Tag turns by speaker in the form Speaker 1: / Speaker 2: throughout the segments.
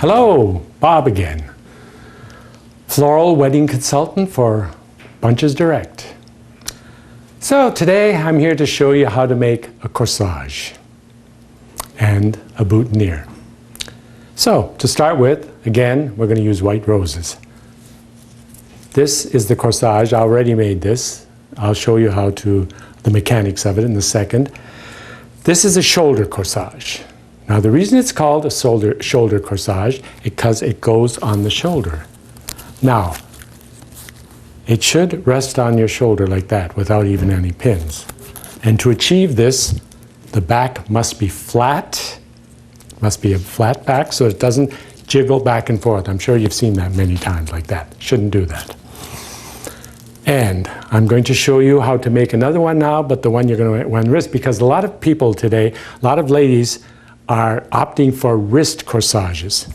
Speaker 1: Hello, Bob again. Floral wedding consultant for Bunches Direct. So today I'm here to show you how to make a corsage and a boutonniere. So to start with, again, we're going to use white roses. This is the corsage. I already made this. I'll show you the mechanics of it in a second. This is a shoulder corsage. Now the reason it's called a shoulder corsage is because it goes on the shoulder. Now, it should rest on your shoulder like that without even any pins. And to achieve this, the back must be flat. Must be a flat back so it doesn't jiggle back and forth. I'm sure you've seen that many times like that. Shouldn't do that. And I'm going to show you how to make another one now, but the one you're going to want wrist, because a lot of people today, a lot of ladies are opting for wrist corsages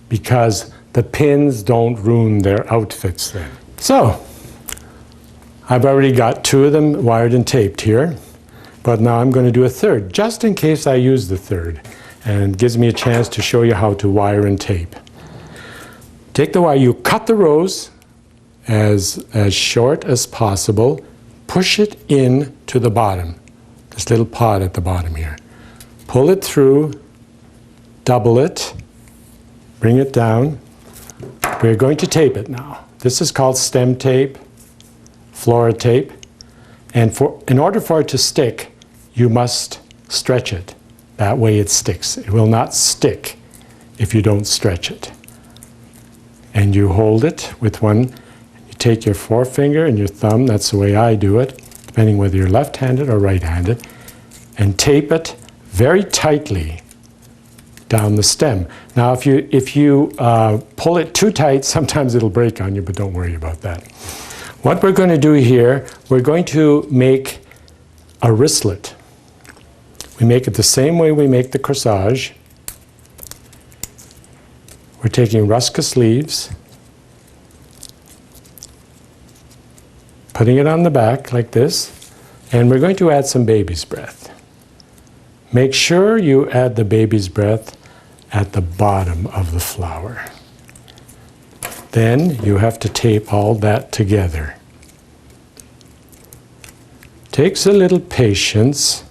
Speaker 1: because the pins don't ruin their outfits then. So, I've already got two of them wired and taped here, but now I'm going to do a third, just in case I use the third, and it gives me a chance to show you how to wire and tape. Take the wire, you cut the rose as short as possible, push it in to the bottom, this little pod at the bottom here. Pull it through, double it, bring it down. We're going to tape it now. This is called stem tape, floral tape, and in order for it to stick, you must stretch it. That way it sticks. It will not stick if you don't stretch it. And you hold it with one, you take your forefinger and your thumb, that's the way I do it, depending whether you're left-handed or right-handed, and tape it very tightly down the stem. Now if you pull it too tight, sometimes it'll break on you, but don't worry about that. What we're going to do here, we're going to make a wristlet. We make it the same way we make the corsage. We're taking ruscus leaves, putting it on the back like this, and we're going to add some baby's breath. Make sure you add the baby's breath at the bottom of the flower. Then you have to tape all that together. Takes a little patience,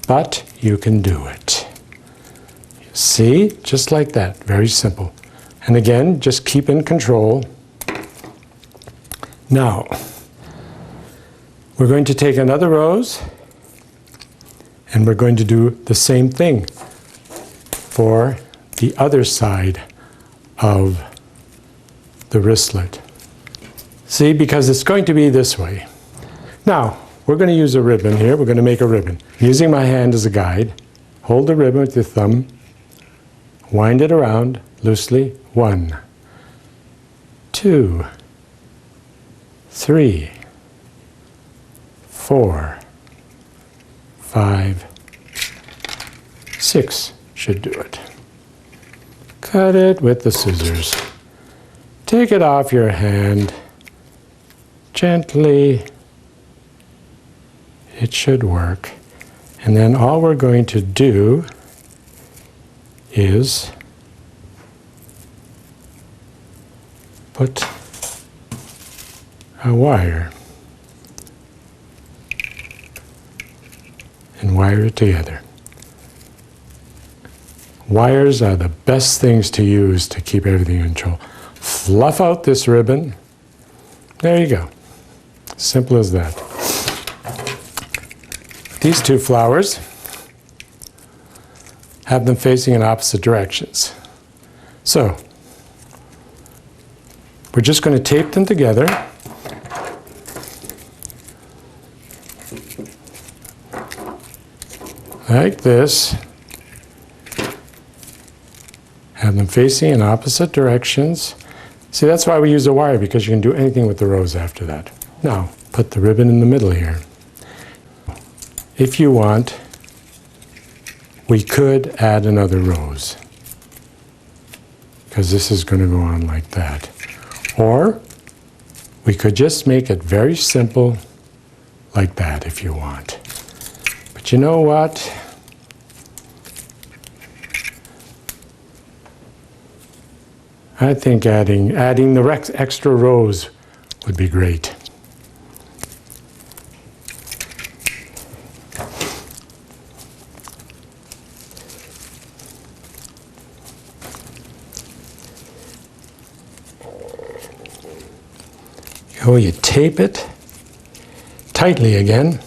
Speaker 1: but you can do it. See? Just like that. Very simple. And again, just keep in control. Now, we're going to take another rose, and we're going to do the same thing for the other side of the wristlet. See, because it's going to be this way. Now, we're going to use a ribbon here. We're going to make a ribbon. Using my hand as a guide, hold the ribbon with your thumb, wind it around loosely. 1, 2, 3, 4, 5, 6 should do it. Cut it with the scissors. Take it off your hand gently. It should work. And then all we're going to do is put a wire and wire it together. Wires are the best things to use to keep everything in control. Fluff out this ribbon. There you go. Simple as that. These two flowers, have them facing in opposite directions. So, we're just going to tape them together. Like this. Have them facing in opposite directions. See, that's why we use a wire, because you can do anything with the rose after that. Now, put the ribbon in the middle here. If you want, we could add another rose, because this is going to go on like that. Or we could just make it very simple like that if you want. But you know what? I think adding the extra rows would be great. Oh, you tape it tightly again.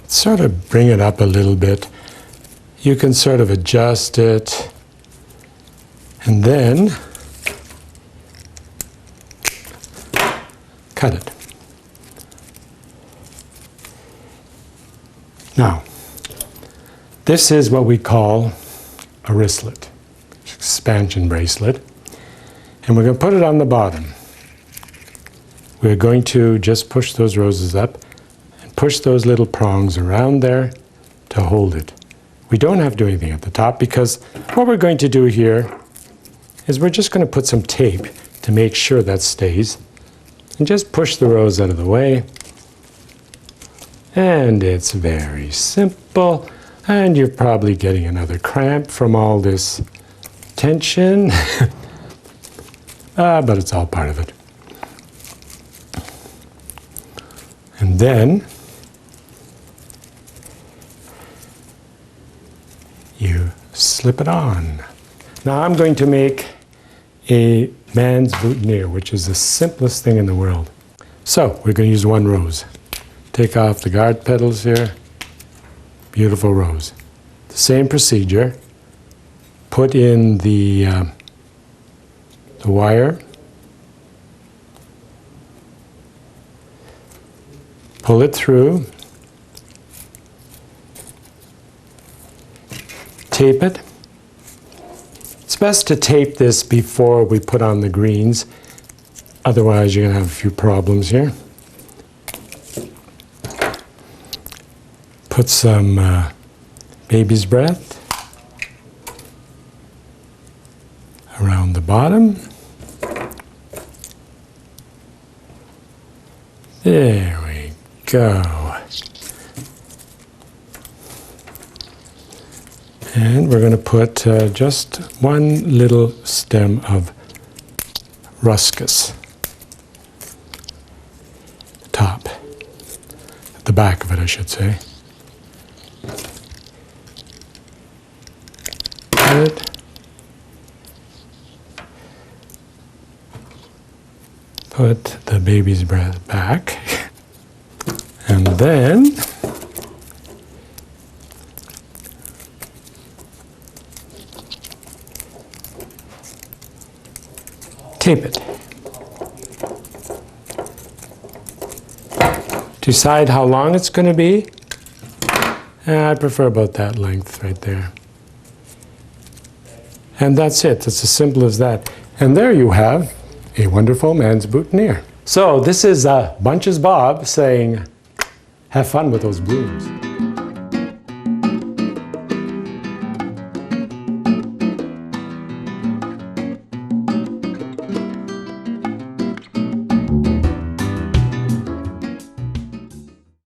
Speaker 1: Sort of bring it up a little bit. You can sort of adjust it, and then cut it. Now, this is what we call a wristlet, expansion bracelet, and we're going to put it on the bottom. We're going to just push those roses up and push those little prongs around there to hold it. We don't have to do anything at the top, because what we're going to do here is we're just going to put some tape to make sure that stays, and just push the rose out of the way. And it's very simple, and you're probably getting another cramp from all this tension, but it's all part of it. And then you slip it on. Now I'm going to make a man's boutonniere, which is the simplest thing in the world. So we're going to use one rose. Take off the guard petals here. Beautiful rose. The same procedure. Put in the wire. Pull it through. Tape it. It's best to tape this before we put on the greens. Otherwise, you're going to have a few problems here. Put some baby's breath around the bottom. There we go. And we're going to put just one little stem of ruscus. Top. At the back of it, I should say. Put the baby's breath back, and then tape it. Decide how long it's going to be. I prefer about that length right there. And that's it. It's as simple as that. And there you have a wonderful man's boutonniere. So this is Bunches Bob saying, have fun with those blooms.